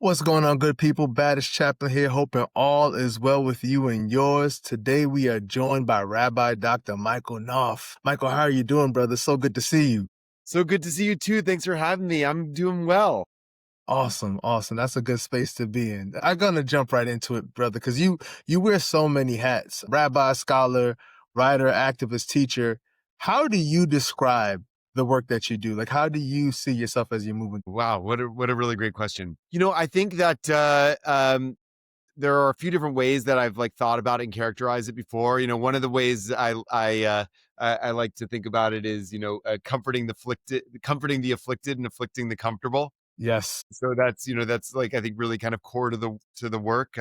What's going on, good people? Baddest Chaplain here, hoping all is well with you and yours. Today we are joined by Rabbi Dr. Michael Knopf. Michael, how are you doing, brother? So good to see you. So good to see you too. Thanks for having me. I'm doing well. Awesome, awesome. That's a good space to be in. I'm gonna jump right into it, brother, because you wear so many hats: rabbi, scholar, writer, activist, teacher. How do you describe the work that you do? Like, how do you see yourself as you're moving? Wow, what a really great question. I think that there are a few different ways that I've thought about it and characterized it before. One of the ways I like to think about it is comforting the afflicted and afflicting the comfortable. Yes. So that's I think really kind of core to the work.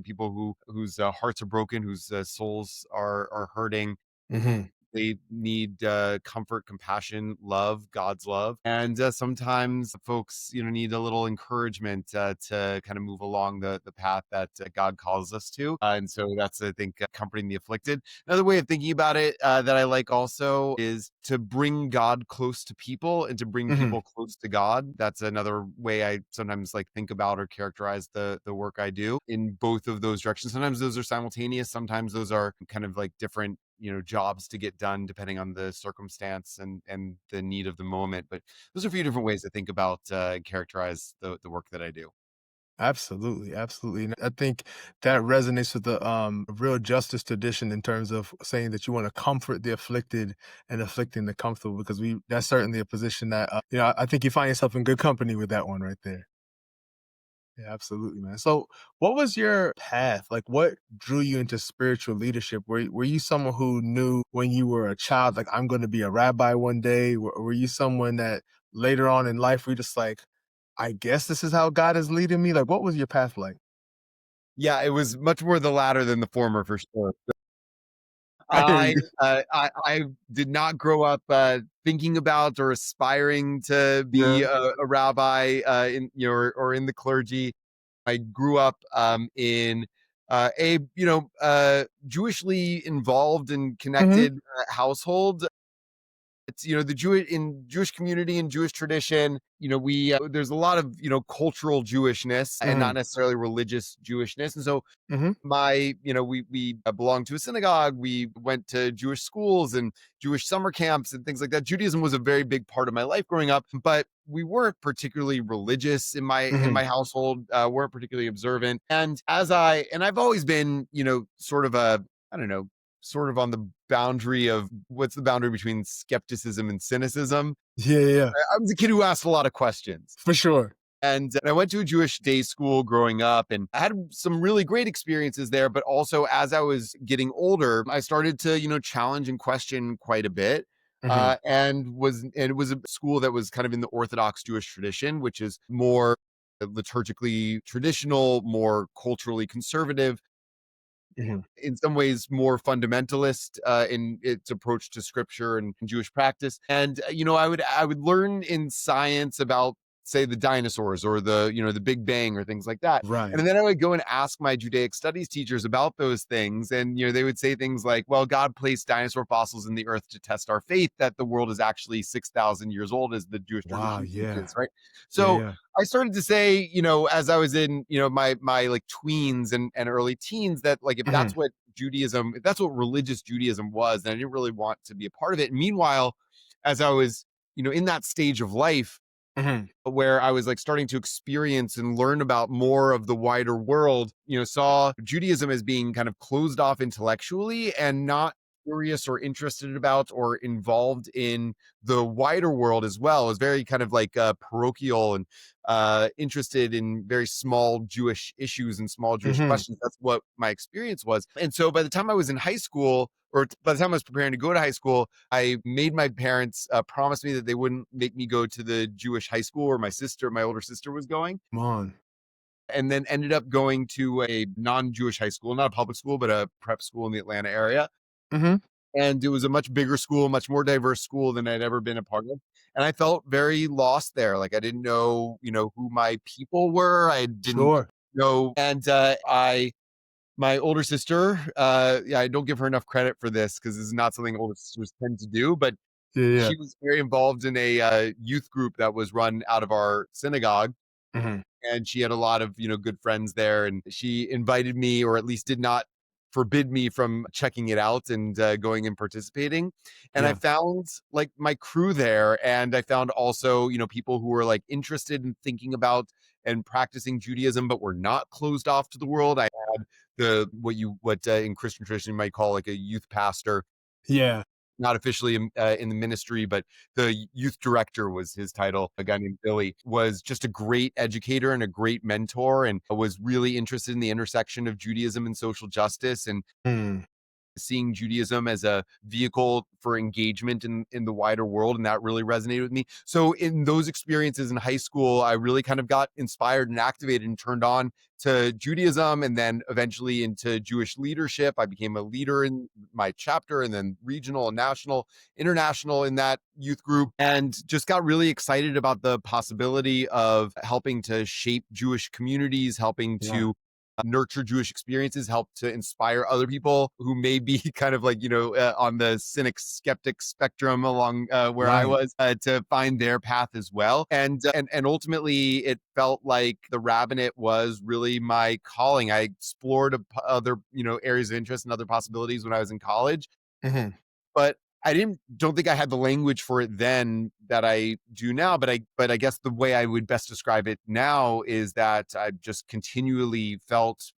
People whose hearts are broken, whose souls are hurting. Mm-hmm. They need comfort, compassion, love, God's love. And sometimes folks, need a little encouragement to kind of move along the path that God calls us to. And so that's, I think, comforting the afflicted. Another way of thinking about it that I like also is to bring God close to people and to bring Mm-hmm. people close to God. That's another way I sometimes think about or characterize the work I do in both of those directions. Sometimes those are simultaneous. Sometimes those are kind of different jobs to get done depending on the circumstance and the need of the moment. But those are a few different ways to think about and characterize the work that I do. Absolutely, absolutely. And I think that resonates with the real justice tradition in terms of saying that you want to comfort the afflicted and afflicting the comfortable, because we that's certainly a position that I think you find yourself in good company with that one right there. Yeah, absolutely, man. So, what was your path? Like, what drew you into spiritual leadership? Were you someone who knew when you were a child, like, I'm going to be a rabbi one day? Were you someone that later on in life were just like, I guess this is how God is leading me? Like, what was your path like? Yeah, it was much more the latter than the former for sure. I hear you. I did not grow up thinking about or aspiring to be Yeah. a rabbi in or in the clergy. I grew up in a Jewishly involved and Mhm. connected household. It's the Jewish community and Jewish tradition. We there's a lot of cultural Jewishness and Mhm. not necessarily religious Jewishness, and so Mhm. we belonged to a synagogue. We went to Jewish schools and Jewish summer camps and things like that. Judaism was a very big part of my life growing up, but we weren't particularly religious in my Mhm. household. Weren't particularly observant. And I've always been sort of a I don't know sort of on the boundary of what's the boundary between skepticism and cynicism. Yeah, yeah, yeah. I was a kid who asked a lot of questions. For sure. And I went to a Jewish day school growing up and I had some really great experiences there. But also, as I was getting older, I started to, challenge and question quite a bit. Mhm. And it was a school that was kind of in the Orthodox Jewish tradition, which is more liturgically traditional, more culturally conservative, Mhm. in some ways more fundamentalist in its approach to scripture and Jewish practice. And I would learn in science about, say, the dinosaurs or the Big Bang or things like that. Right. And then I would go and ask my Judaic studies teachers about those things, and they would say things like, "Well, God placed dinosaur fossils in the earth to test our faith that the world is actually 6,000 years old, as the Jewish Wow, tradition teaches." yeah. Right? Yeah, So yeah. I started to say, as I was in, my tweens and early teens, that if Mhm. that's what Judaism, if that's what religious Judaism was, then I didn't really want to be a part of it. And meanwhile, as I was, in that stage of life Mhm. where I was starting to experience and learn about more of the wider world, saw Judaism as being kind of closed off intellectually and not curious or interested about or involved in the wider world as well. It was very kind of parochial and interested in very small Jewish issues and small Jewish Mhm. questions. That's what my experience was. And so by the time I was in high school, or by the time I was preparing to go to high school, I made my parents promise me that they wouldn't make me go to the Jewish high school where my older sister was going, Come on. and then ended up going to a non-Jewish high school, not a public school, but a prep school in the Atlanta area. Mhm. And it was a much bigger school, much more diverse school than I'd ever been a part of. And I felt very lost there. Like I didn't know, who my people were. I didn't Sure. know. And my older sister, yeah, I don't give her enough credit for this because this is not something older sisters tend to do, but Yeah, yeah. she was very involved in a youth group that was run out of our synagogue. Mhm. and she had a lot of, good friends there, and she invited me, or at least did not forbid me from checking it out and going and participating. And I Yeah. found like my crew there, and I found also, people who were like interested in thinking about and practicing Judaism, but were not closed off to the world. I had what in Christian tradition you might call like a youth pastor, Yeah. not officially in the ministry, but the youth director was his title. A guy named Billy was just a great educator and a great mentor, and was really interested in the intersection of Judaism and social justice, and Mm. seeing Judaism as a vehicle for engagement in the wider world. And that really resonated with me. So in those experiences in high school, I really kind of got inspired and activated and turned on to Judaism, and then eventually into Jewish leadership. I became a leader in my chapter, and then regional and national, international in that youth group, and just got really excited about the possibility of helping to shape Jewish communities, helping Yeah. to nurture Jewish experiences, help to inspire other people who may be kind of like, on the cynic skeptic spectrum along where I Right. was, to find their path as well. And ultimately, it felt like the rabbinate was really my calling. I explored other, areas of interest and other possibilities when I was in college, Mhm. but I don't think I had the language for it then that I do now. But I guess the way I would best describe it now is that I just continually felt,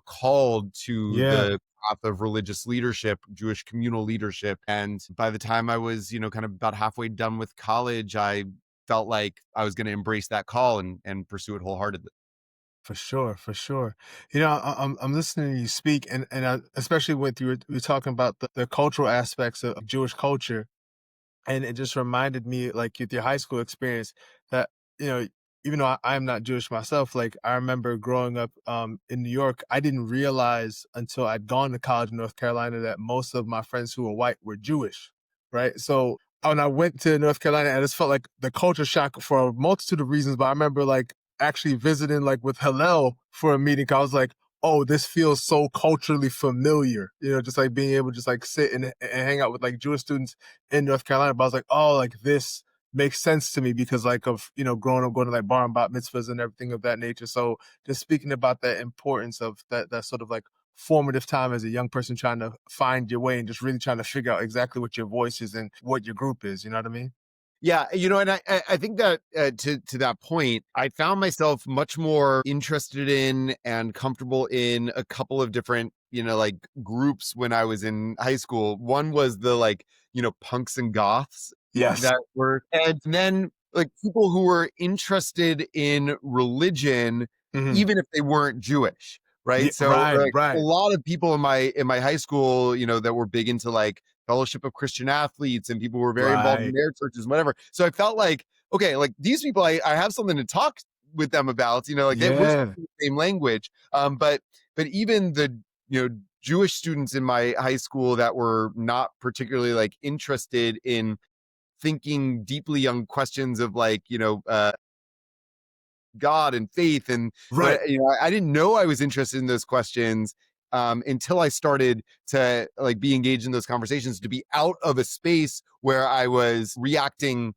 called to Yeah. the path of religious leadership, Jewish communal leadership. And by the time I was, kind of about halfway done with college, I felt like I was going to embrace that call and pursue it wholeheartedly. For sure, for sure. I'm listening to you speak, and especially with you were talking about the cultural aspects of Jewish culture. And it just reminded me, like, with your high school experience that, you know, even though I am not Jewish myself, like, I remember growing up, in New York, I didn't realize until I'd gone to college in North Carolina that most of my friends who were white were Jewish, right? So, when I went to North Carolina, I just felt like the culture shock for a multitude of reasons, but I remember, like, actually visiting, like, with Hillel for a meeting. 'Cause I was like, "Oh, this feels so culturally familiar," just, like, being able to just, like, sit and hang out with, like, Jewish students in North Carolina, but I was like, oh, like this makes sense to me because like of growing up going to like bar and bat mitzvahs and everything of that nature. So just speaking about the importance of that sort of like formative time as a young person trying to find your way and just really trying to figure out exactly what your voice is and what your group is. You know what I mean? Yeah, and I think that to that point, I found myself much more interested in and comfortable in a couple of different, like groups when I was in high school. One was the like, punks and goths Yes. that were, and then like people who were interested in religion, Hmm. even if they weren't Jewish, Yeah. right? So Right. like a Right. lot of people in my high school, that were big into like Fellowship of Christian Athletes, and people were very involved in Right. their churches, whatever. So I felt like, okay, like these people, I have something to talk with them about, like we're Yeah. speaking the same language. But even the, Jewish students in my high school that were not particularly like interested in thinking deeply on questions of like, God and faith, and Right. what, I didn't know I was interested in those questions until I started to like be engaged in those conversations, to be out of a space where I was reacting,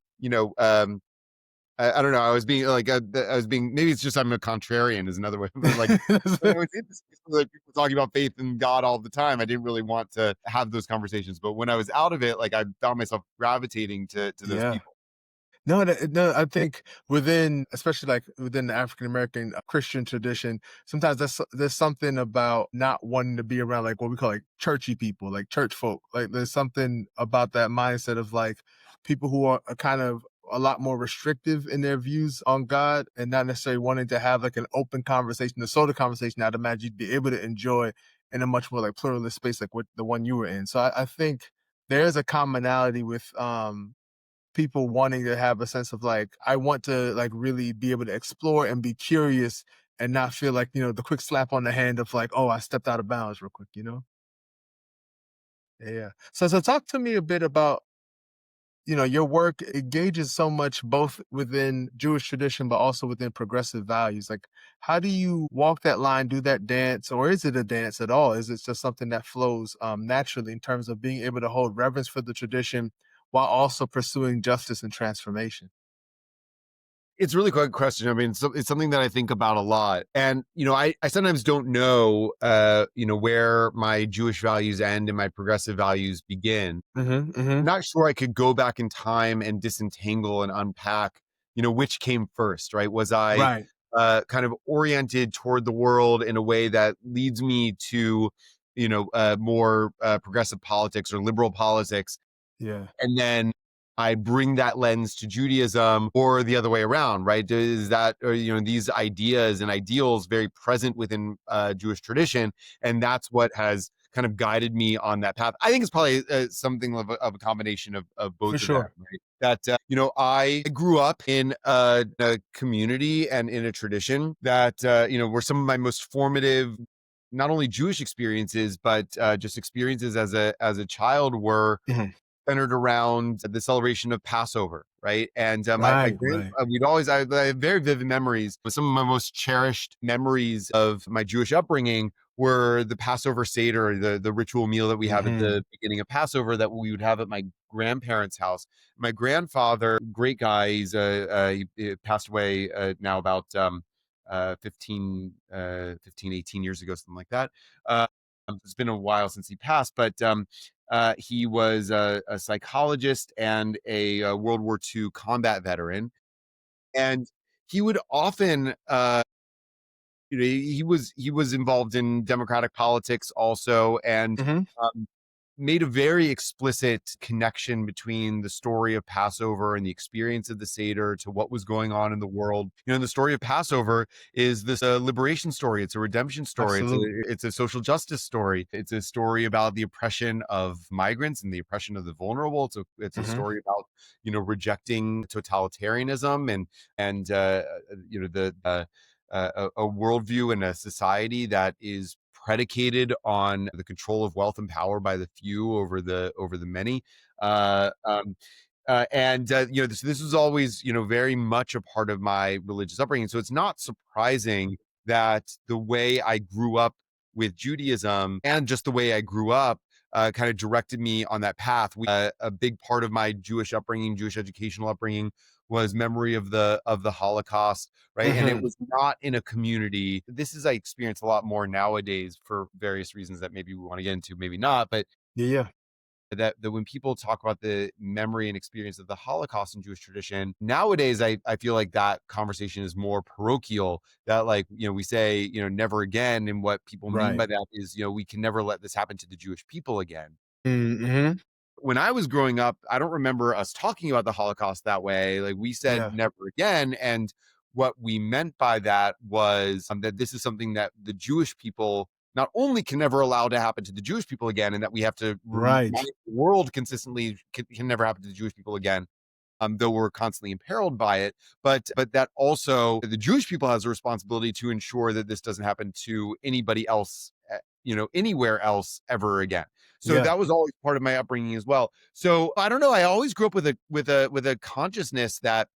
I don't know, I was being like I was being, maybe it's just I'm a contrarian is another way, but like when I was in this space where, like people talking about faith and God all the time, I didn't really want to have those conversations. But when I was out of it, like I found myself gravitating to those Yeah. people. No, no, I think within, especially like within the African American Christian tradition, sometimes there's something about not wanting to be around like what we call like churchy people, like church folk. Like there's something about that mindset of like people who are kind of a lot more restrictive in their views on God and not necessarily wanting to have like an open conversation, the sort of conversation I'd imagine you'd be able to enjoy in a much more like pluralist space like what the one you were in. So I think there's a commonality with people wanting to have a sense of like, I want to like really be able to explore and be curious and not feel like, the quick slap on the hand of like, oh, I stepped out of bounds real quick. Yeah. So talk to me a bit about, your work engages so much both within Jewish tradition, but also within progressive values. Like, how do you walk that line, do that dance, or is it a dance at all? Is it just something that flows naturally in terms of being able to hold reverence for the tradition while also pursuing justice and transformation? It's a really good question. I mean, it's something that I think about a lot. And, I sometimes don't know, where my Jewish values end and my progressive values begin. Mhm, mhm. Not sure I could go back in time and disentangle and unpack, which came first, right? Was I Right. kind of oriented toward the world in a way that leads me to, more progressive politics or liberal politics, Yeah. and then I bring that lens to Judaism, or the other way around, right? Is that, or, these ideas and ideals very present within Jewish tradition, and that's what has kind of guided me on that path. I think it's probably something of a combination of For both of them, sure. right? That I grew up in a community and in a tradition that were some of my most formative, not only Jewish experiences, but just experiences as a child were Mhm. centered around the celebration of Passover, right? And my Right, grand, right. I have very vivid memories. Some of my most cherished memories of my Jewish upbringing were the Passover Seder, the ritual meal that we have at Mhm. the beginning of Passover that we would have at my grandparents' house. My grandfather, great guy, he passed away now about 15, 18 years ago, something like that. Uh, it's been a while since he passed, but he was a psychologist and a World War II combat veteran, and he would often, he was involved in democratic politics also, and Mhm. um, made a very explicit connection between the story of Passover and the experience of the Seder to what was going on in the world. The story of Passover is this liberation story. It's a redemption story. It's a Absolutely. it's a social justice story. It's a story about the oppression of migrants and the oppression of the vulnerable. It's a Mhm. story about rejecting totalitarianism and the a worldview and a society that is predicated on the control of wealth and power by the few over the many. Uh, um, and this was always very much a part of my religious upbringing. So it's not surprising that the way I grew up with Judaism and just the way I grew up kind of directed me on that path. A big part of my Jewish upbringing, Jewish educational upbringing, was memory of the Holocaust, right? And it Mhm. was not in a community. This is I experience a lot more nowadays for various reasons that maybe we want to get into, maybe not, but Yeah, yeah. that when people talk about the memory and experience of the Holocaust in Jewish tradition, nowadays I feel like that conversation is more parochial. That, like, we say, never again. And what people mean Right. by that is, we can never let this happen to the Jewish people again. Mhm. When I was growing up, I don't remember us talking about the Holocaust that way. Like, we said Yeah. never again. And what we meant by that was that this is something that the Jewish people not only can never allow to happen to the Jewish people again, and that we have to remind Right. the world consistently can never happen to the Jewish people again, though we're constantly imperiled by it. But that also the Jewish people has a responsibility to ensure that this doesn't happen to anybody else, anywhere else ever again. So Yeah. that was always part of my upbringing as well. So I don't know. I always grew up with a consciousness that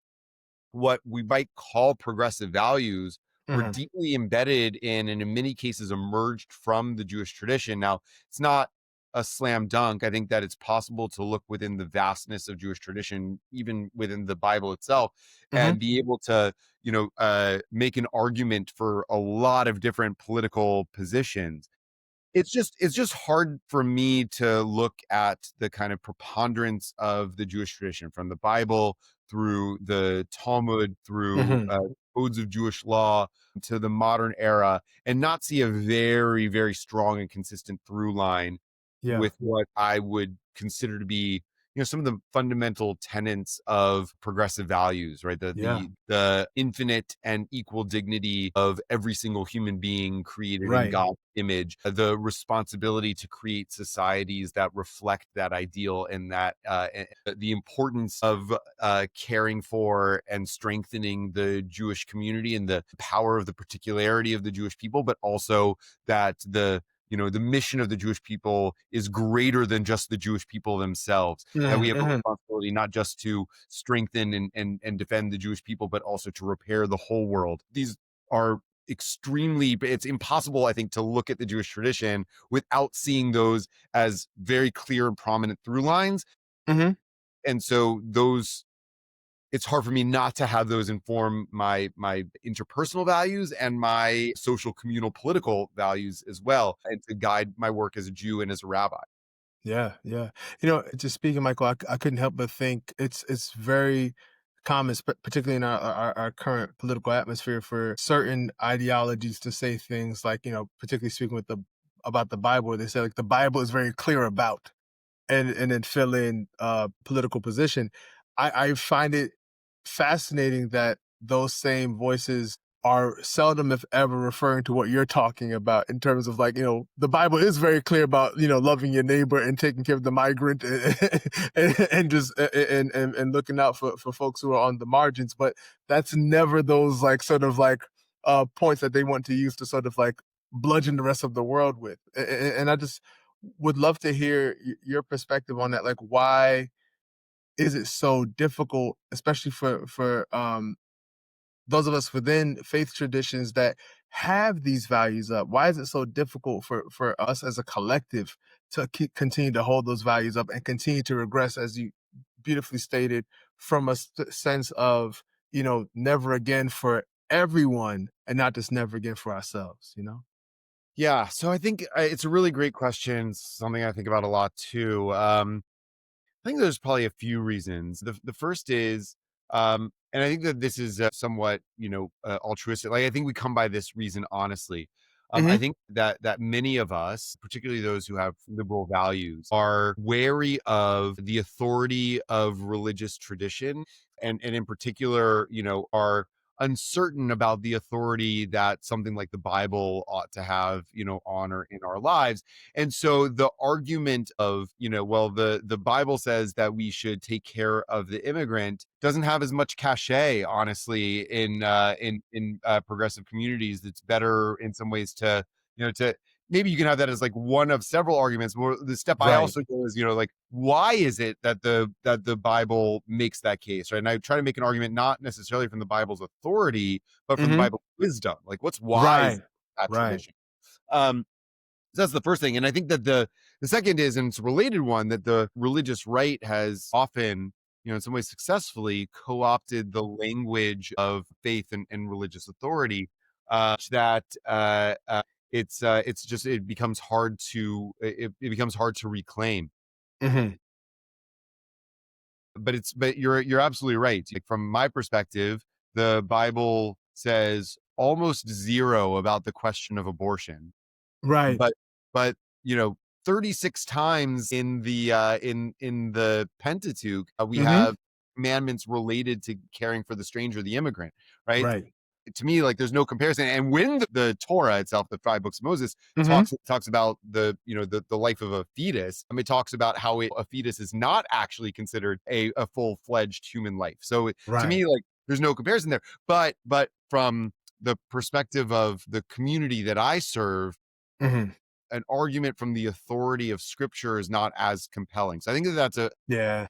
what we might call progressive values were Mhm. deeply embedded in, and in many cases emerged from the Jewish tradition. Now, it's not a slam dunk. I think that it's possible to look within the vastness of Jewish tradition, even within the Bible itself, Mhm. and be able to, make an argument for a lot of different political positions. It's just hard for me to look at the kind of preponderance of the Jewish tradition from the Bible through the Talmud, through Mhm. codes of Jewish law to the modern era, and not see a very, very strong and consistent through line Yeah. with what I would consider to be, some of the fundamental tenets of progressive values, right? The Yeah. the the infinite and equal dignity of every single human being created in Right. God's image, the responsibility to create societies that reflect that ideal, and that the importance of caring for and strengthening the Jewish community and the power of the particularity of the Jewish people, but also that the mission of the Jewish people is greater than just the Jewish people themselves. That we Mhm. have a Mhm. responsibility not just to strengthen and defend the Jewish people, but also to repair the whole world. These are it's impossible, I think, to look at the Jewish tradition without seeing those as very clear and prominent through lines. Mhm. And so those it's hard for me not to have those inform my interpersonal values and my social, communal, political values as well, and to guide my work as a Jew and as a rabbi. Yeah, yeah. Just speaking, Michael, I couldn't help but think it's very common, particularly in our current political atmosphere, for certain ideologies to say things like, particularly speaking about the Bible, they say like the Bible is very clear about, and then fill in political position. I find it fascinating that those same voices are seldom, if ever, referring to what you're talking about in terms of like, the Bible is very clear about, loving your neighbor and taking care of the migrant and just and looking out for folks who are on the margins. But that's never those like sort of like points that they want to use to sort of like bludgeon the rest of the world with. And I just would love to hear your perspective on that. Like, why is it so difficult, especially for those of us within faith traditions that have these values up? Why is it so difficult for us as a collective to continue to hold those values up and continue to regress, as you beautifully stated, from a sense of never again for everyone and not just never again for ourselves? Yeah, so I think it's a really great question. Something I think about a lot too. I think there's probably a few reasons. The first is, and I think that this is somewhat, altruistic. Like I think we come by this reason honestly. I Hmm. think that many of us, particularly those who have liberal values, are wary of the authority of religious tradition, and in particular, are uncertain about the authority that something like the Bible ought to have, honor in our lives. And so the argument of, well, the Bible says that we should take care of the immigrant doesn't have as much cachet, honestly, in progressive communities. It's better in some ways to, to maybe you can have that as like one of several arguments. But the step I Right. also go is, like, why is it that the Bible makes that case, right? And I try to make an argument not necessarily from the Bible's authority, but from the Hmm. Bible's wisdom. Like, what's wise Right. that Right. tradition? Um, so that's the first thing. And I think that the second is, and it's a related one, that the religious right has often, in some ways successfully co-opted the language of faith and religious authority, that it's just it becomes hard to it becomes hard to reclaim. Hmm. But you're absolutely right. Like from my perspective, the Bible says almost zero about the question of abortion. Right. But, you know, 36 times in the Pentateuch, we Hmm. have commandments related to caring for the stranger, the immigrant, right? Right. To me, like there's no comparison. And when the Torah itself, the five books of Moses, Hmm. talks about the life of a fetus, it talks about how a fetus is not actually considered a full-fledged human life. So to Right. me, like there's no comparison there. But from the perspective of the community that I serve, Hmm. an argument from the authority of scripture is not as compelling. So I think that that's a Yeah.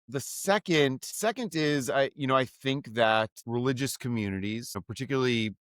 the second is I think that religious communities, particularly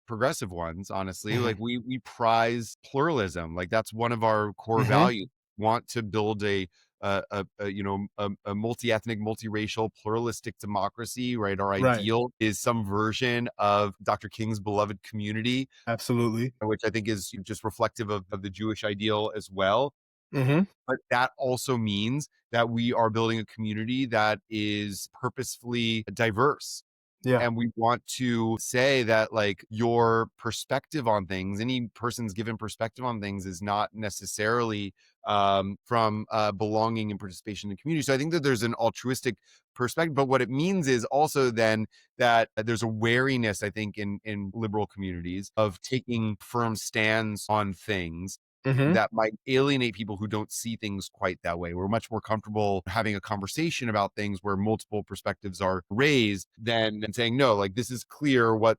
progressive ones, honestly, Hmm. like we prize pluralism. Like that's one of our core Hmm. values. Want to build a multi-ethnic, multiracial, pluralistic democracy, right? Our Right. ideal is some version of Dr. King's beloved community, Absolutely. which I think is just reflective of the Jewish ideal as well. Hmm. But that also means that we are building a community that is purposefully diverse. Yeah. And we want to say that, like, your perspective on things, any person's given perspective on things is not necessarily from belonging and participation in the community. So I think that there's an altruistic perspective. But what it means is also then that there's a wariness, I think, in liberal communities of taking firm stands on things Hmm. that might alienate people who don't see things quite that way. We're much more comfortable having a conversation about things where multiple perspectives are raised than saying, no, like this is clear what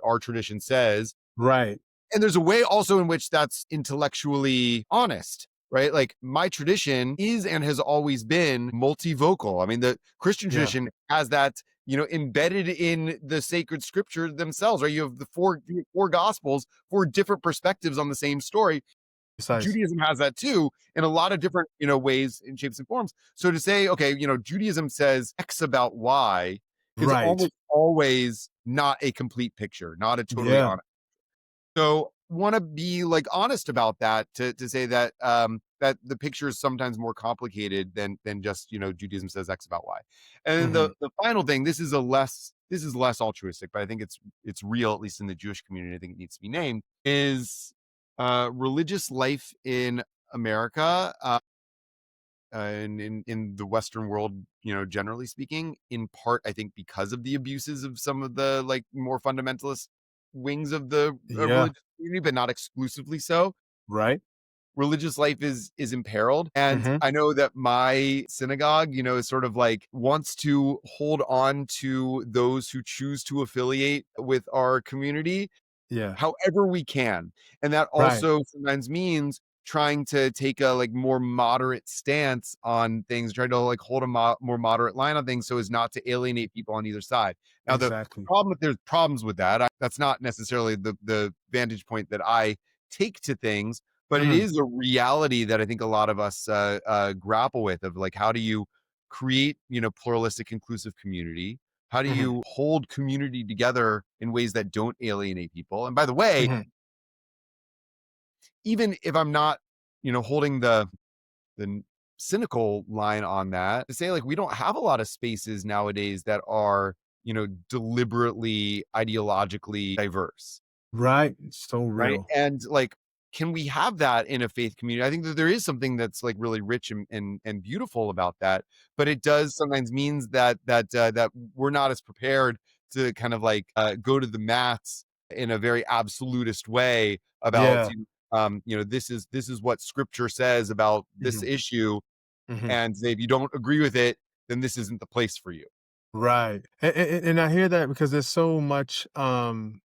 our tradition says. Right. And there's a way also in which that's intellectually honest, right? Like my tradition is and has always been multivocal. I mean, the Christian Yeah. tradition has that, embedded in the sacred scripture themselves, right? You have the four gospels, four different perspectives on the same story. Precise. Judaism has that too in a lot of different, ways and shapes and forms. So to say, okay, Judaism says X about Y is Right. almost always not a complete picture, not a totally Yeah. honest. So want to be like honest about that to say that that the picture is sometimes more complicated than just Judaism says X about Y. And then Mhm. the final thing, this is less altruistic, but I think it's real, at least in the Jewish community. I think it needs to be named, is religious life in America, and in the Western world, generally speaking, in part, I think because of the abuses of some of the like more fundamentalist wings of the Yeah. religious community, but not exclusively so. Right. Religious life is imperiled, and Mhm. I know that my synagogue, is sort of like wants to hold on to those who choose to affiliate with our community Yeah. however we can. And that Right. also sometimes means trying to take a like more moderate stance on things, trying to like hold a more moderate line on things so as not to alienate people on either side. Now, the Exactly. problem if there's problems with that, that's not necessarily the vantage point that I take to things, but it Mhm. is a reality that I think a lot of us grapple with of like, how do you create, pluralistic, inclusive community? How do Mhm. you hold community together in ways that don't alienate people? And by the way, Mhm. even if I'm not, holding the cynical line on that, to say like we don't have a lot of spaces nowadays that are, deliberately ideologically diverse. Right. So Right. real. And like, can we have that in a faith community? I think that there is something that's like really rich and beautiful about that, but it does sometimes means that we're not as prepared to kind of like go to the mats in a very absolutist way about Yeah. this is what scripture says about this Mhm. issue, Mhm. and if you don't agree with it, then this isn't the place for you. Right. And I hear that because there's so much I'm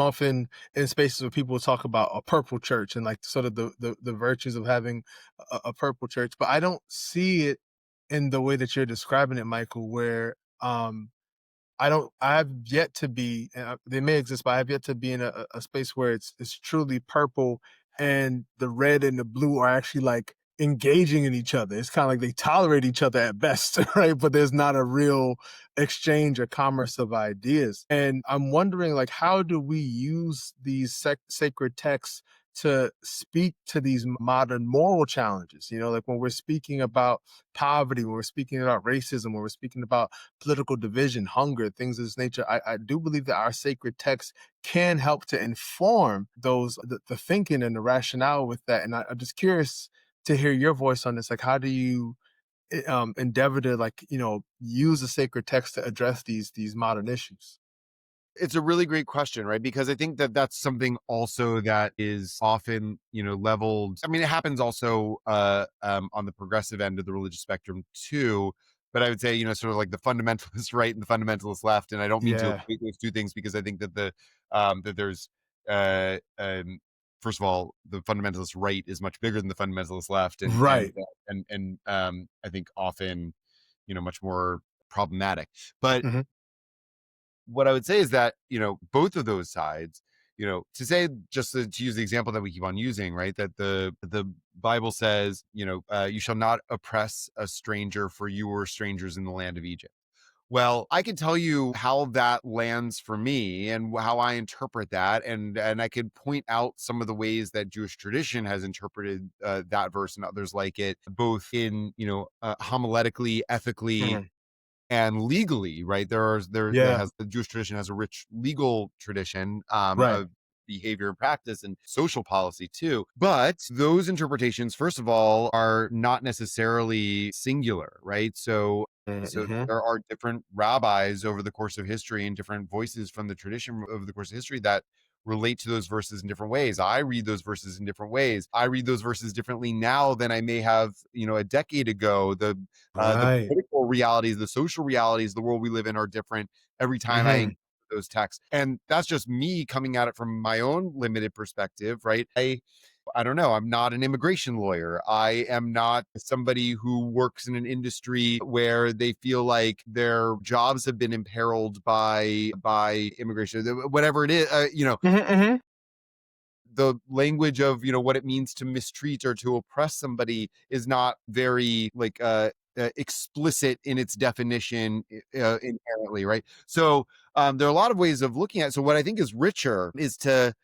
often in spaces where people talk about a purple church and like sort of the virtues of having a purple church, but I don't see it in the way that you're describing it, Michael, where I have yet to be, they may exist, but I have yet to be in a space where it's truly purple and the red and the blue are actually like engaging in each other. It's kind of like they tolerate each other at best, right? But there's not a real exchange or commerce of ideas. And I'm wondering, like, how do we use these sacred texts to speak to these modern moral challenges? Like when we're speaking about poverty, when we're speaking about racism, when we're speaking about political division, hunger, things of this nature. I do believe that our sacred texts can help to inform the thinking and the rationale with that. And I'm just curious to hear your voice on this. Like, how do you endeavor to like use the sacred text to address these modern issues? It's a really great question, right? Because I think that that's something also that is often, leveled. I mean, it happens also on the progressive end of the religious spectrum too. But I would say, sort of like the fundamentalist right and the fundamentalist left. And I don't mean to Yeah. equate those two things because I think that that there's first of all, the fundamentalist right is much bigger than the fundamentalist left, Right. and I think often, much more problematic. But Hmm. what I would say is that, both of those sides, to say just to use the example that we keep on using, right? That the Bible says, you shall not oppress a stranger, for you were strangers in the land of Egypt. Well, I can tell you how that lands for me and how I interpret that, and I could point out some of the ways that Jewish tradition has interpreted that verse and others like it, both in homiletically, ethically, Hmm. and legally, right? There Yeah. has the Jewish tradition has a rich legal tradition Right. of behavior and practice and social policy too. But those interpretations, first of all, are not necessarily singular, right? So Hmm. there are different rabbis over the course of history and different voices from the tradition over the course of history that relate to those verses in different ways. I read those verses in different ways. I read those verses differently now than I may have, a decade ago. The Right. political realities, the social realities, the world we live in are different every time I Hmm. encounter those texts. And that's just me coming at it from my own limited perspective, right? I don't know. I'm not an immigration lawyer. I am not somebody who works in an industry where they feel like their jobs have been imperiled by immigration. Whatever it is, Hmm. the language of, what it means to mistreat or to oppress somebody is not very like explicit in its definition inherently, right? So there are a lot of ways of looking at it. So what I think is richer is to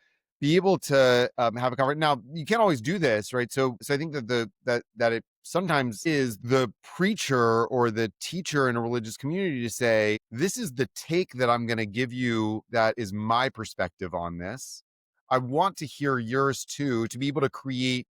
be able to have a conversation. Now you can't always do this, right? So I think that that it sometimes is the preacher or the teacher in a religious community to say, this is the take that I'm going to give you, that is my perspective on this. I want to hear yours too, to be able to create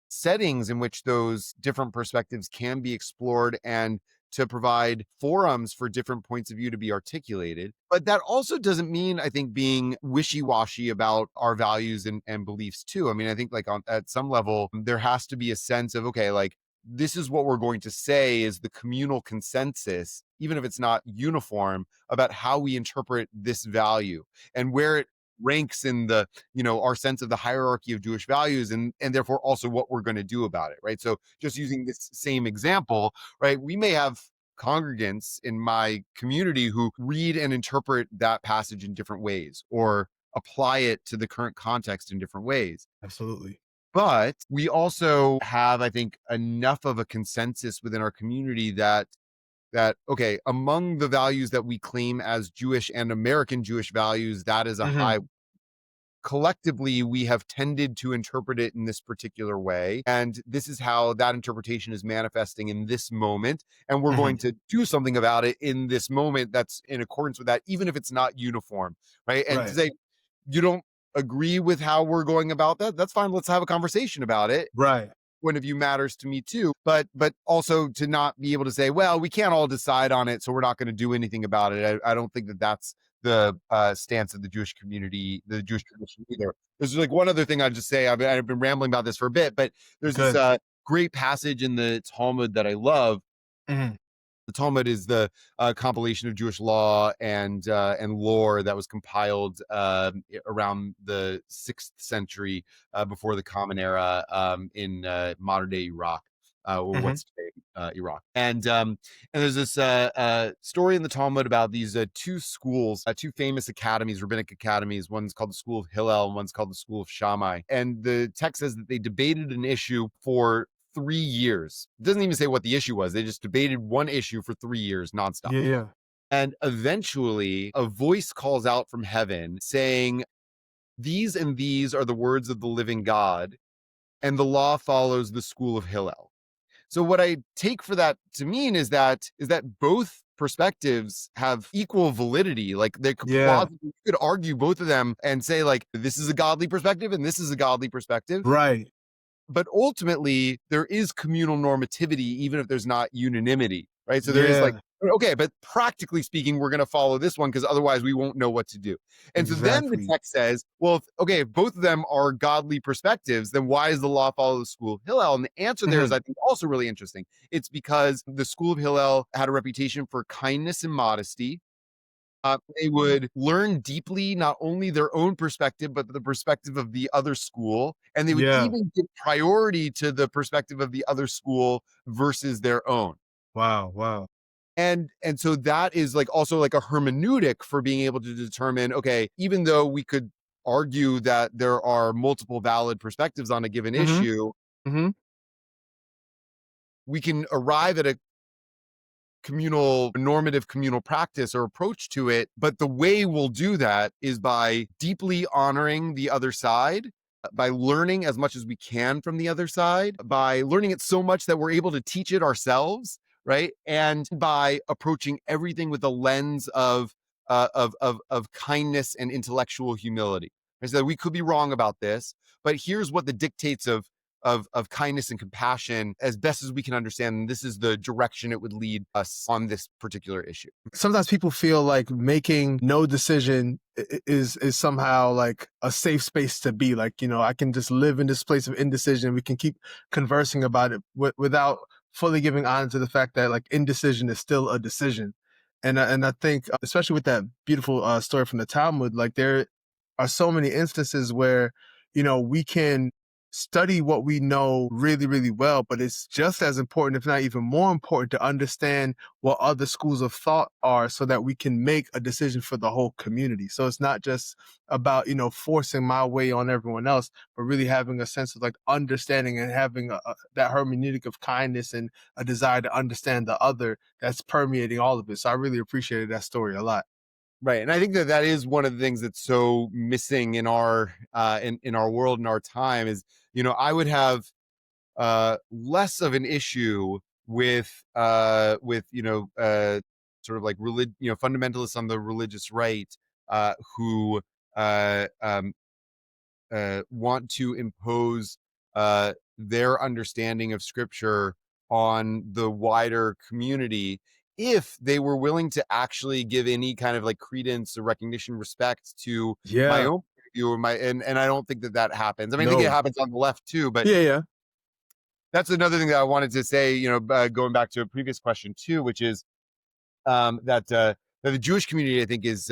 settings in which those different perspectives can be explored and to provide forums for different points of view to be articulated. But that also doesn't mean, I think, being wishy-washy about our values and beliefs too. I mean, I think like at some level, there has to be a sense of, okay, like this is what we're going to say is the communal consensus, even if it's not uniform, about how we interpret this value and where it ranks in the, our sense of the hierarchy of Jewish values, and therefore also what we're going to do about it, right? So just using this same example, right, we may have congregants in my community who read and interpret that passage in different ways or apply it to the current context in different ways. Absolutely. But we also have, I think, enough of a consensus within our community that okay, among the values that we claim as Jewish and American Jewish values, that is a Hmm. high. Collectively, we have tended to interpret it in this particular way, and this is how that interpretation is manifesting in this moment, and we're Hmm. going to do something about it in this moment that's in accordance with that, even if it's not uniform, right? And to Right. say you don't agree with how we're going about that, that's fine. Let's have a conversation about it. Right. Point of view matters to me too, but also to not be able to say, well, we can't all decide on it, so we're not going to do anything about it. I don't think that that's the stance of the Jewish community, the Jewish tradition either. There's like one other thing I'd just say. I've been rambling about this for a bit, but there's this Good. great passage in the Talmud that I love. Hmm. The Talmud is the compilation of Jewish law and lore that was compiled around the 6th century before the Common Era in modern day Iraq, or Hmm. what's today Iraq. And there's this story in the Talmud about these two schools, two famous academies, rabbinic academies. One's called the School of Hillel, and one's called the School of Shammai. And the text says that they debated an issue for 3 years. It doesn't even say what the issue was. They just debated one issue for 3 years nonstop. Yeah. Yeah. And eventually, a voice calls out from heaven saying, these and these are the words of the living God, and the law follows the school of Hillel. So what I take for that to mean is that both perspectives have equal validity. Like they could Yeah. plausibly, you could argue both of them and say like this is a godly perspective and this is a godly perspective. Right. But ultimately there is communal normativity, even if there's not unanimity, right? So there is like, Yeah. okay, but practically speaking, we're going to follow this one because otherwise we won't know what to do. And so then the Exactly. text says, well, if both of them are godly perspectives, then why does the law follow the school of Hillel? And the answer there is, Hmm. I think, also really interesting. It's because the school of Hillel had a reputation for kindness and modesty. They would learn deeply not only their own perspective, but the perspective of the other school. And they would Yeah. even give priority to the perspective of the other school versus their own. Wow. Wow. And so that is like also like a hermeneutic for being able to determine, okay, even though we could argue that there are multiple valid perspectives on a given Hmm. issue, Hmm. we can arrive at a normative communal practice or approach to it. But the way we'll do that is by deeply honoring the other side, by learning as much as we can from the other side, by learning it so much that we're able to teach it ourselves, right? And by approaching everything with a lens of kindness and intellectual humility. I said we could be wrong about this, but here's what the dictates of kindness and compassion as best as we can understand. And this is the direction it would lead us on this particular issue. Sometimes people feel like making no decision is somehow like a safe space to be. Like, I can just live in this place of indecision. We can keep conversing about it without fully giving honor to the fact that like indecision is still a decision. And I think, especially with that beautiful story from the Talmud, like there are so many instances where we can study what we know really, really well, but it's just as important, if not even more important, to understand what other schools of thought are so that we can make a decision for the whole community. So it's not just about, forcing my way on everyone else, but really having a sense of like understanding and having that hermeneutic of kindness and a desire to understand the other that's permeating all of it. So I really appreciated that story a lot. Right. And I think that that is one of the things that's so missing in our in our world in our time is, I would have less of an issue with sort of like fundamentalists on the religious right who uh um want to impose their understanding of scripture on the wider community if they were willing to actually give any kind of like credence or recognition, respect to my Yeah. own view or and I don't think that that happens. I mean, I think it No. happens on the left too, but Yeah. Yeah. that's another thing that I wanted to say, going back to a previous question too, which is that the Jewish community, I think, is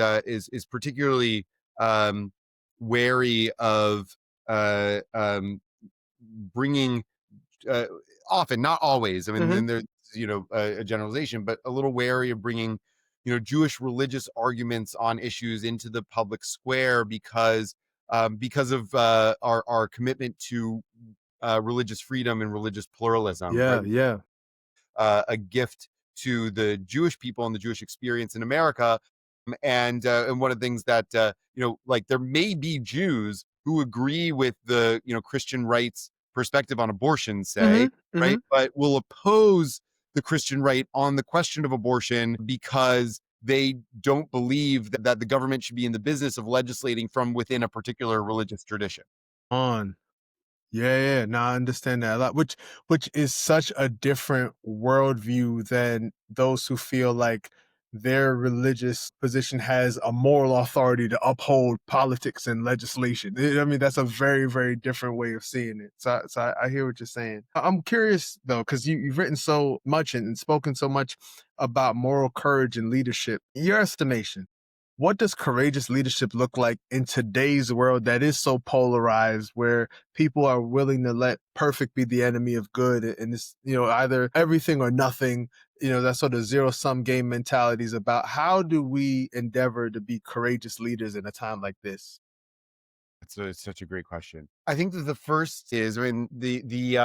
particularly um, wary of bringing uh, often, not always. I mean, Hmm. then there's a generalization, but a little wary of bringing Jewish religious arguments on issues into the public square because of our commitment to religious freedom and religious pluralism, right? Yeah. Yeah. A gift to the Jewish people and the Jewish experience in America. And one of the things that like there may be Jews who agree with the Christian rights perspective on abortion, say, Hmm. Hmm. right, but will oppose the Christian right on the question of abortion because they don't believe that the government should be in the business of legislating from within a particular religious tradition. On. Yeah, yeah. No, I understand that a lot, which is such a different worldview than those who feel like their religious position has a moral authority to uphold politics and legislation. I mean, that's a very, very different way of seeing it. So I hear what you're saying. I'm curious though, because you've written so much and spoken so much about moral courage and leadership. In your estimation, what does courageous leadership look like in today's world that is so polarized, where people are willing to let perfect be the enemy of good, and it's either everything or nothing? That sort of zero sum game mentality is about how do we endeavor to be courageous leaders in a time like this? It's such a great question. I think that the first is, I mean, the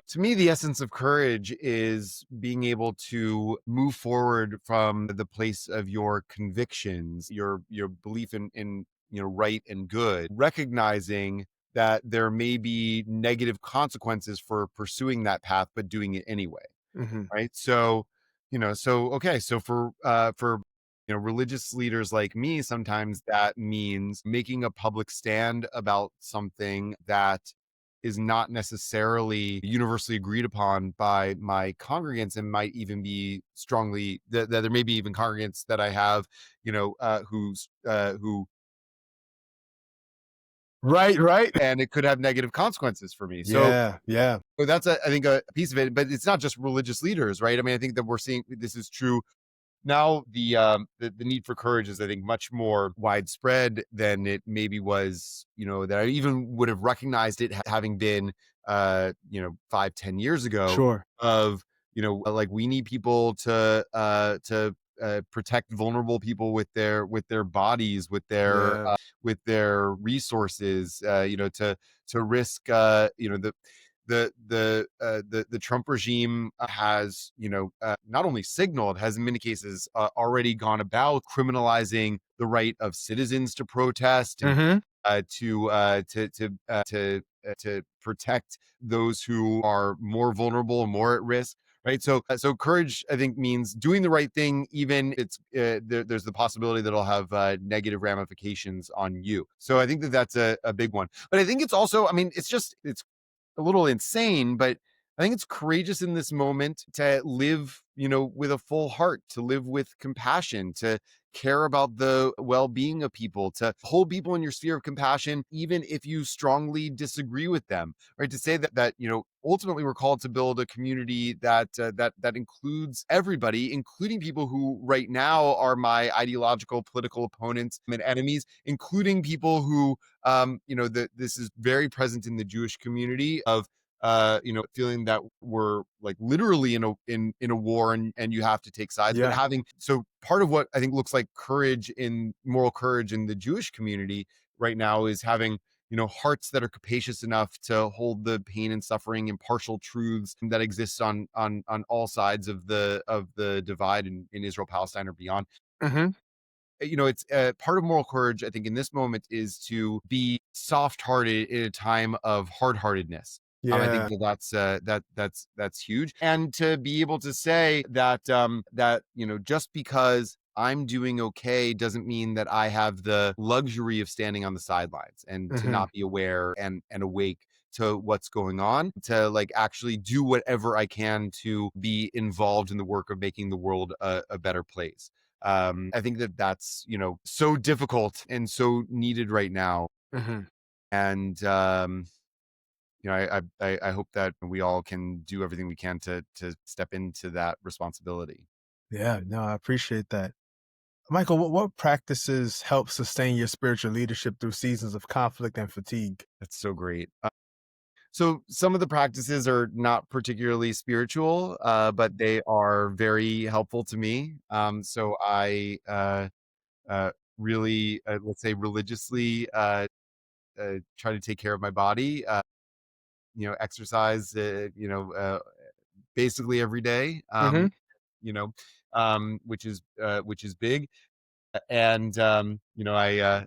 to me, the essence of courage is being able to move forward from the place of your convictions, your belief in right and good, recognizing that there may be negative consequences for pursuing that path, but doing it anyway, Hmm. right? So, okay, so for religious leaders like me, sometimes that means making a public stand about something that is not necessarily universally agreed upon by my congregants, and might even be strongly that there may be even congregants that I have, who Right, right. and it could have negative consequences for me. So Yeah, yeah. that's I think a piece of it, but it's not just religious leaders, right? I mean, I think that we're seeing this is true now. The need for courage is, I think, much more widespread than it maybe was, that I even would have recognized it having been 5-10 years ago. Sure. Of like, we need people to protect vulnerable people with their bodies, Yeah. with their resources, to risk the Trump regime has not only signaled, has in many cases already gone about criminalizing the right of citizens to protest and Hmm. to protect those who are more vulnerable and more at risk. Right. So courage, I think, means doing the right thing, even there's the possibility that it'll have negative ramifications on you. So I think that that's a big one. But I think it's also, I mean, it's a little insane, but I think it's courageous in this moment to live, with a full heart, to live with compassion, to care about the well-being of people, to hold people in your sphere of compassion, even if you strongly disagree with them, right? To say that ultimately we're called to build a community that includes everybody, including people who right now are my ideological political opponents and enemies, including people who this is very present in the Jewish community of feeling that we're like literally in a war, and you have to take sides. But Yeah. having so part of what I think looks like courage, in moral courage in the Jewish community right now, is having hearts that are capacious enough to hold the pain and suffering and partial truths that exist on all sides of the divide in Israel, Palestine, or beyond. Mhm. It's part of moral courage, I think, in this moment, is to be soft-hearted in a time of hard-heartedness. I think Yeah. that's huge, and to be able to say that just because I'm doing okay doesn't mean that I have the luxury of standing on the sidelines, and to Mhm. not be aware and awake to what's going on, to like actually do whatever I can to be involved in the work of making the world a better place. I think that's so difficult and so needed right now, Mhm. and I hope that we all can do everything we can to step into that responsibility. Yeah, no, I appreciate that. Michael, what practices help sustain your spiritual leadership through seasons of conflict and fatigue? That's so great. So some of the practices are not particularly spiritual, but they are very helpful to me. So I uh, really, let's say, religiously try to take care of my body. Exercise, basically every day, Mhm. you know, which is big. And I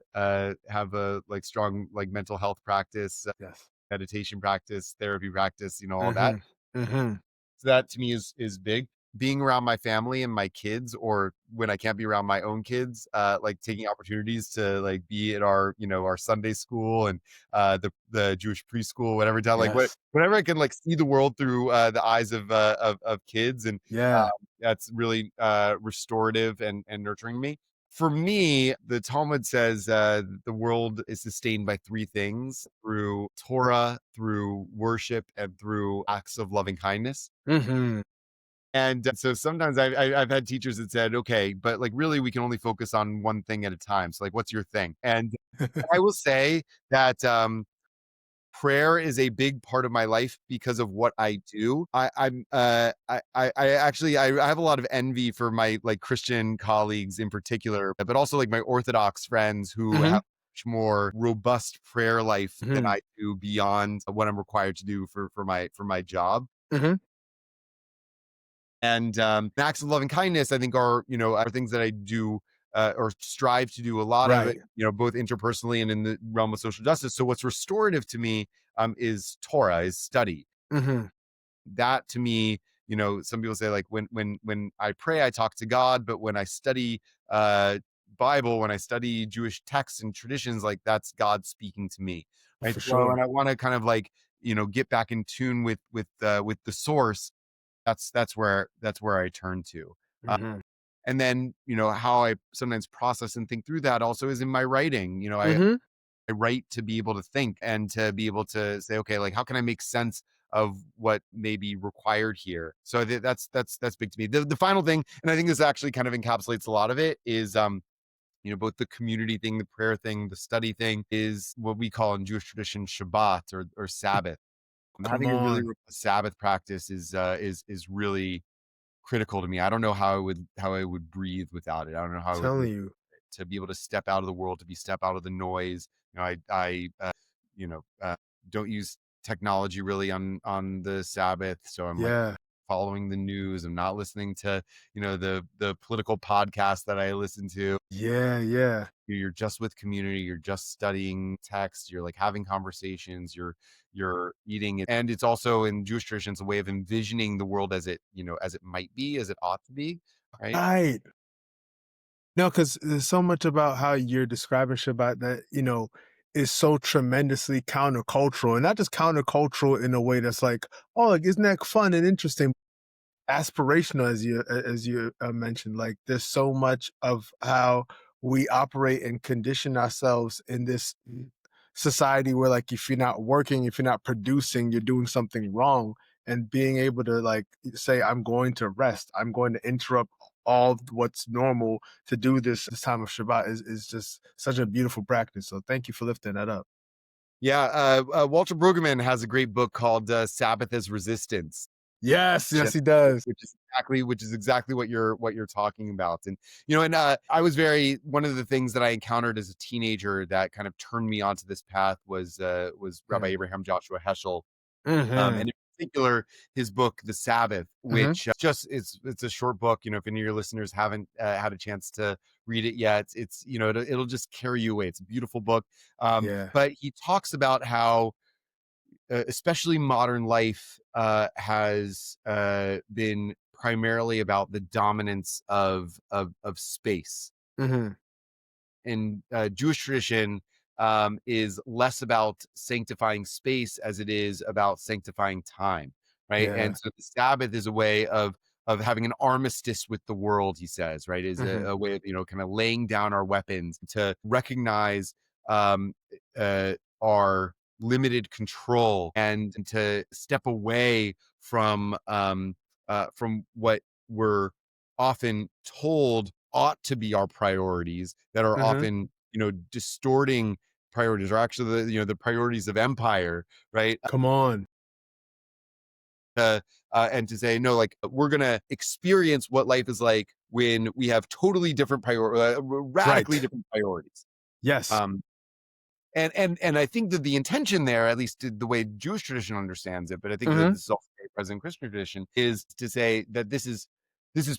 have a like strong like mental health practice, Yes. meditation practice, therapy practice, all that. Mhm. Mhm. So that to me is big. Being around my family and my kids, or when I can't be around my own kids, like taking opportunities to like be at our Sunday school and the Jewish preschool, whatever time, like Yes. whenever I can like see the world through the eyes of kids, and Yeah. that's really restorative and nurturing me. For me, the Talmud says the world is sustained by three things: through Torah, through worship, and through acts of loving kindness. Mhm. And so sometimes I've had teachers that said, okay, but like really, we can only focus on one thing at a time. So like, what's your thing? And I will say that prayer is a big part of my life because of what I do. I actually I have a lot of envy for my like Christian colleagues in particular, but also like my Orthodox friends who Mhm. have much more robust prayer life than Mhm. I do beyond what I'm required to do for my job. Mhm. And acts of loving kindness, I think, are things that I do or strive to do a lot of it, Right. both interpersonally and in the realm of social justice. So what's restorative to me is Torah, is study. Mhm. That to me, some people say like when I pray, I talk to God, but when I study uh Bible, when I study Jewish texts and traditions, like that's God speaking to me. Right. For So and sure. I want to kind of like, get back in tune with the source. That's where I turn to. Uh, Mhm. and then, how I sometimes process and think through that also is in my writing. Mhm. I write to be able to think and to be able to say, okay, like how can I make sense of what may be required here? So that's big to me. The final thing, and I think this actually kind of encapsulates a lot of it, is both the community thing, the prayer thing, the study thing, is what we call in Jewish tradition Shabbat, or Sabbath. Come Having a really on. robust Sabbath practice is really critical to me. I don't know how I would breathe without it. I don't know how I would Telling live you. to be able to step out of the world, to be step out of the noise. I you know, uh, don't use technology really on the Sabbath, so I'm like Yeah. following the news. I'm not listening to the political podcast that I listen to. Yeah, yeah. You're just with community. You're just studying text. You're like having conversations. You're eating it, and it's also in Jewish traditions a way of envisioning the world as it might be, as it ought to be, right? Right. No, because there's so much about how you're describing Shabbat that, is so tremendously countercultural, and not just countercultural in a way that's like, "Oh, like, isn't that fun and interesting?" aspirational as you mentioned. Like there's so much of how we operate and condition ourselves in this society where like if you're not working, if you're not producing, you're doing something wrong. And being able to like say, I'm going to rest, I'm going to interrupt all what's normal to do this time of Shabbat is just such a beautiful practice. So thank you for lifting that up. Yeah, Walter Brueggemann has a great book called Sabbath as Resistance. Yes, Which yes, he does. which is exactly what you're talking about. And I was very one of the things that I encountered as a teenager that kind of turned me onto this path was Rabbi Mm. Abraham Joshua Heschel, Mhm. and in particular his book The Sabbath, Mhm. which just it's a short book. If any of your listeners haven't had a chance to read it yet, it'll just carry you away. It's a beautiful book, Yeah. but he talks about how especially modern life has been primarily about the dominance of space. Mhm. And Jewish tradition is less about sanctifying space as it is about sanctifying time, right? Yeah. And so the Sabbath is a way of having an armistice with the world. He says, right, is Mhm. a way of kind of laying down our weapons to recognize um, our limited control and to step away from what we're often told ought to be our priorities that are Mhm. often distorting priorities, or actually the priorities of empire, right? Come on. And to say no, like we're gonna experience what life is like when we have totally different radically Right. different priorities. Yes. um and I think that the intention there, at least the way Jewish tradition understands it, but I think that Mhm. this is also very present in Christian tradition, is to say that this is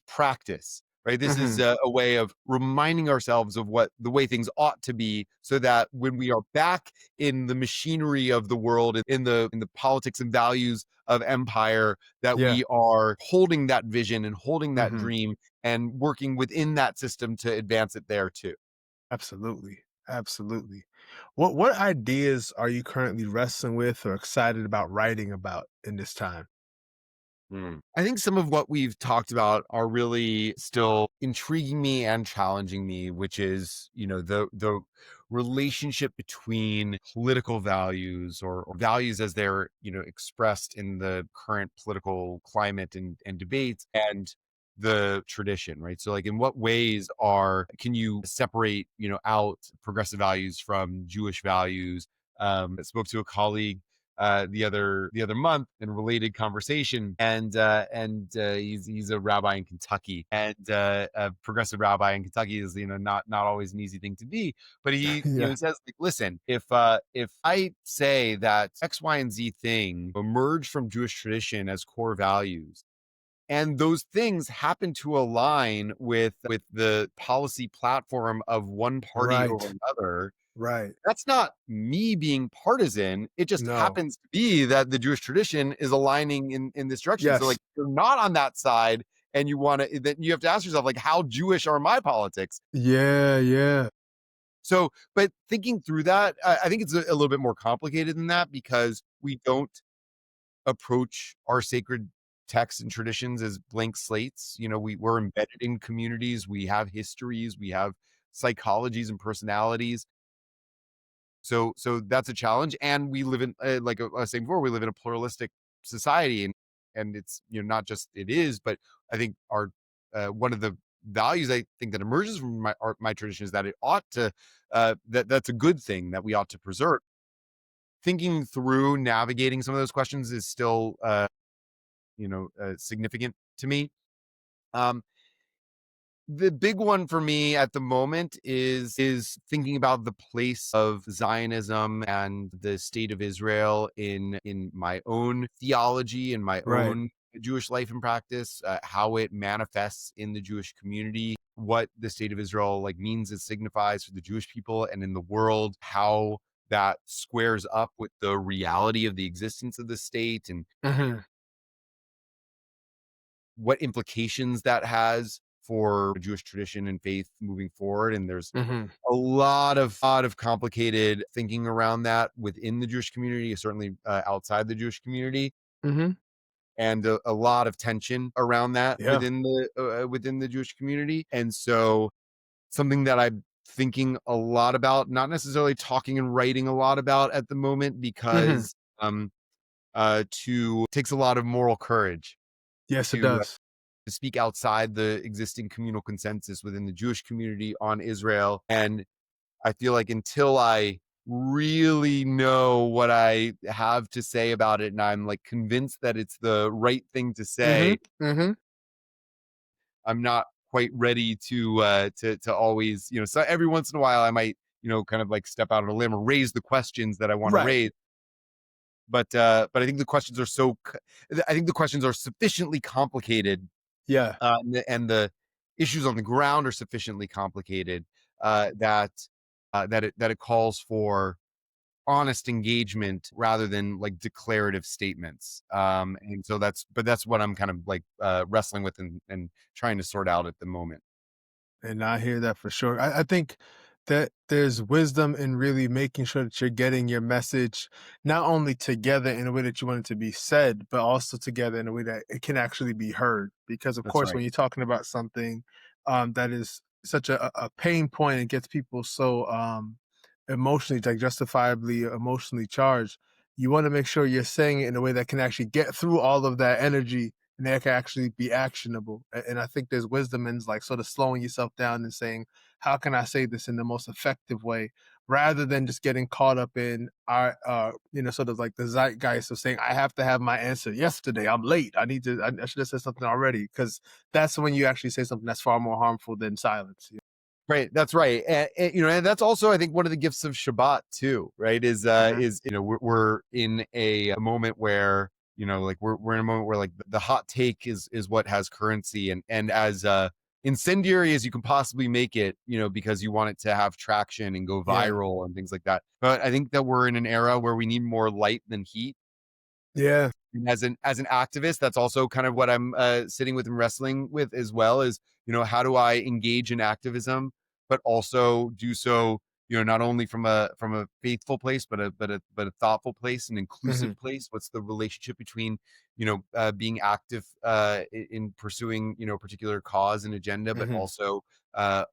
practice, right? This is Mhm. a way of reminding ourselves of what the way things ought to be, so that when we are back in the machinery of the world, in the politics and values of empire, that Yeah. we are holding that vision and holding that Mhm. dream and working within that system to advance it there too. Absolutely. Absolutely. What ideas are you currently wrestling with or excited about writing about in this time? I think some of what we've talked about are really still intriguing me and challenging me, which is, the relationship between political values, or values as they're, expressed in the current political climate and debates, and the tradition, right? So like in what ways are can you separate, out progressive values from Jewish values? I spoke to a colleague the other month in a related conversation, and he's a rabbi in Kentucky, and a progressive rabbi in Kentucky is not always an easy thing to be, but he Yeah. he says, like, listen, if I say that X, Y, and Z thing emerged from Jewish tradition as core values, and those things happen to align with the policy platform of one party over Right. another, Right. that's not me being partisan. It just No. happens to be that the Jewish tradition is aligning in this direction. So, like, Yes. if you're not on that side, and then you have to ask yourself, like, how Jewish are my politics? Yeah, yeah. So, but thinking through that, I think it's a little bit more complicated than that, because we don't approach our sacred texts and traditions as blank slates. We're embedded in communities. We have histories. We have psychologies and personalities. So that's a challenge, and we live in, like I was saying before, we live in a pluralistic society, and it's, not just it is, but I think our one of the values I think that emerges from my tradition is that it ought to that's a good thing that we ought to preserve. Thinking through navigating some of those questions is still significant to me. Um, The big one for me at the moment is thinking about the place of Zionism and the state of Israel in my own theology and my Right. own Jewish life and practice, how it manifests in the Jewish community, what the state of Israel like means and signifies for the Jewish people and in the world, how that squares up with the reality of the existence of the state, and Mhm. what implications that has for Jewish tradition and faith moving forward. And there's Mhm. a lot of complicated thinking around that within the Jewish community, certainly outside the Jewish community. Mhm. and a lot of tension around that Yeah. within the Jewish community. And so something that I'm thinking a lot about, not necessarily talking and writing a lot about at the moment, Mhm. because to takes a lot of moral courage Yes, it to does. to speak outside the existing communal consensus within the Jewish community on Israel. And I feel like until I really know what I have to say about it, and I'm like convinced that it's the right thing to Mhm, say, mhm. I'm not quite ready to always, so every once in a while I might, kind of like step out on a limb or raise the questions that I want to Right. raise. But I think the questions are I think the questions are sufficiently complicated, Yeah. and the issues on the ground are sufficiently complicated, that it calls for honest engagement rather than like declarative statements. And so that's what I'm kind of like wrestling with and trying to sort out at the moment. And I hear that for sure. I think that there's wisdom in really making sure that you're getting your message not only together in a way that you want it to be said, but also together in a way that it can actually be heard. Because, of That's course, right. when you're talking about something that is such a pain point and gets people so emotionally, like justifiably emotionally charged, you want to make sure you're saying it in a way that can actually get through all of that energy and that can actually be actionable. And I think there's wisdom in like sort of slowing yourself down and saying, how can I say this in the most effective way, rather than just getting caught up in our, sort of like the zeitgeist of saying, I have to have my answer yesterday. I'm late. I should have said something already. Because that's when you actually say something that's far more harmful than silence. Right, that's right. And that's also I think one of the gifts of Shabbat too, right? Mhm. Is we're in a moment where, like we're in a moment where like the hot take is what has currency, and as incendiary as you can possibly make it, because you want it to have traction and go Yeah. viral and things like that. But I think that we're in an era where we need more light than heat. Yeah. And as an activist, that's also kind of what I'm sitting with and wrestling with as well, is, how do I engage in activism, but also do so, not only from a faithful place, but a thoughtful place, an Hmm. inclusive place. What's the relationship between, being active in pursuing, a particular cause and agenda, but Hmm. also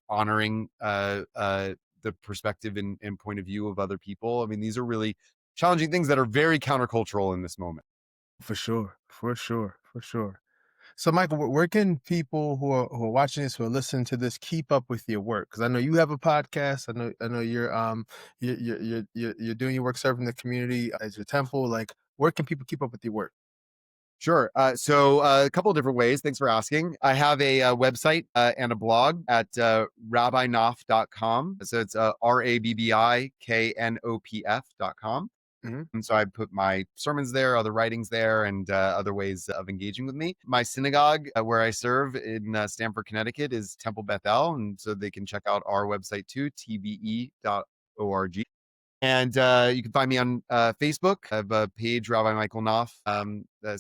honoring the perspective and point of view of other people. I mean, these are really challenging things that are very countercultural in this moment. For sure. For sure. For sure. So, Michael, where can people who are watching this, who are listening to this, keep up with your work? Because I know you have a podcast. I know you're doing your work serving the community as your temple. Like, where can people keep up with your work? Sure. So a couple of different ways. Thanks for asking. I have a website and a blog at rabbiknopf.com. So it's rabbiknopf.com. Hmm. And so I put my sermons there, other writings there, and other ways of engaging with me. My synagogue, where I serve in Stamford, Connecticut, is Temple Bethel. And so they can check out our website too, tbe.org. And you can find me on Facebook. I have a page, Rabbi Michael Knopf. So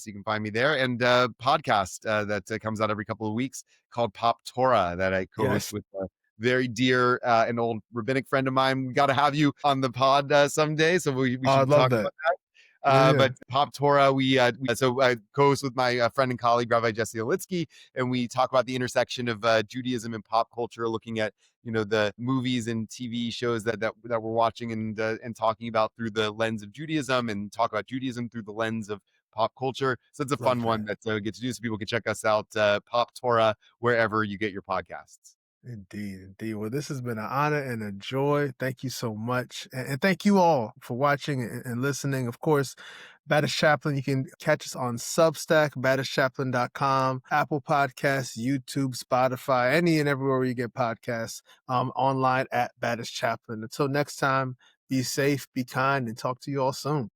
you can find me there, and podcast that comes out every couple of weeks called Pop Torah that I co-host Yes. with a very dear and old rabbinic friend of mine. We got to have you on the pod someday, so we Oh, I should love talk that. about that. Yeah, yeah. But Pop Torah, so I co-host with my friend and colleague Rabbi Jesse Olitsky, and we talk about the intersection of Judaism and pop culture, looking at the movies and TV shows that we're watching and talking about through the lens of Judaism, and talk about Judaism through the lens of pop culture. So it's a fun Love one that. that get to do. So people can check us out, Pop Torah, wherever you get your podcasts. Indeed, indeed. Well, this has been an honor and a joy. Thank you so much. And thank you all for watching and listening. Of course, Baptist Chaplain, you can catch us on Substack, BaptistChaplain.com, Apple Podcasts, YouTube, Spotify, any and everywhere where you get podcasts, online at Baptist Chaplain. Until next time, be safe, be kind, and talk to you all soon.